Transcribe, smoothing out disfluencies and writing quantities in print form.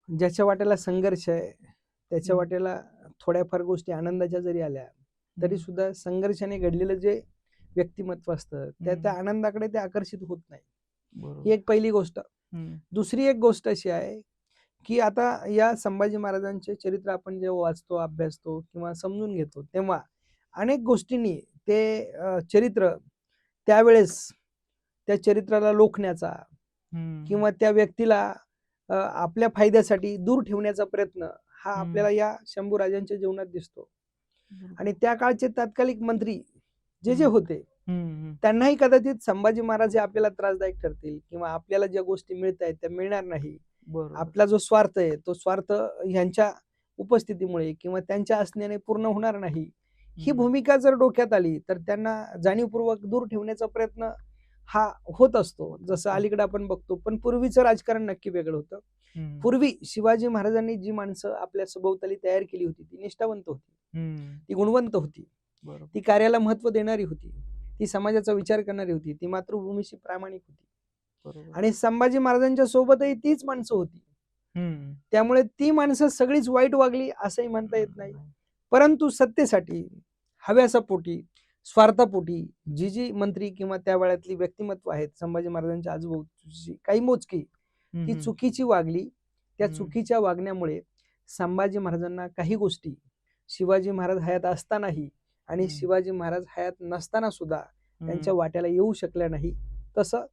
ज्याच्या वाट्याला संघर्ष आहे त्याच्या वाट्याला थोड्याफार गोष्टी आनंदाच्या जरी आल्या तरी सुद्धा संघर्षाने घडलेलं जे व्यक्तिमत्व असतं त्या आनंदाकडे ते आकर्षित होत नाही। ही एक पहिली गोष्ट। दुसरी एक गोष्ट अशी आहे की आता या संभाजी महाराजांचे चरित्र आपण जेव्हा वाचतो, अभ्यासतो किंवा समजून घेतो तेव्हा अनेक गोष्टींनी ते चरित्र त्यावेळेस त्या चरित्राला लोखण्याचा किंवा त्या व्यक्तीला आपल्या फायद्यासाठी दूर ठेवण्याचा प्रयत्न हा आपल्याला या शंभूराजांच्या जीवनात दिसतो। आणि त्या काळचे तात्कालिक मंत्री जे होते त्यांनाही कदाचित संभाजी महाराज हे आपल्याला त्रासदायक ठरतील किंवा आपल्याला ज्या गोष्टी मिळत आहेत त्या मिळणार नाही, आपला जो स्वार्थ आहे तो स्वार्थ ह्यांच्या उपस्थितीमुळे किंवा त्यांच्या असण्याने पूर्ण होणार नाही, ही भूमिका जर डोक्यात आली तर त्यांना जाणीवपूर्वक दूर ठेवण्याचा प्रयत्न हा होत असतो, जसं अलीकडे आपण बघतो। पण पूर्वीचं राजकारण नक्की वेगळं होतं। पूर्वी शिवाजी महाराजांनी जी माणसं आपल्या सभोवताली तयार केली होती ती निष्ठावंत होती, ती गुणवंत होती, ती कार्याला महत्व देणारी होती, ती समाजाचा विचार करणारी होती, ती मातृभूमीशी प्रामाणिक होती। आणि संभाजी महाराजांच्या सोबतही तीच माणसं होती। त्यामुळे ती माणसं सगळीच वाईट वागली असंही म्हणता येत नाही, परंतु सत्तेसाठी हव्यासापोटी स्वार्थापोटी जी मंत्री किंवा त्या वेळातली व्यक्तिमत्व आहेत संभाजी महाराजांच्या आजूबाजूची काही मोजकी ती चुकीची वागली। त्या चुकीच्या वागण्यामुळे संभाजी महाराजांना काही गोष्टी शिवाजी महाराज हयात असतानाही आणि शिवाजी महाराज हयात नसताना सुद्धा त्यांच्या वाट्याला येऊ शकल्या नाही। तसं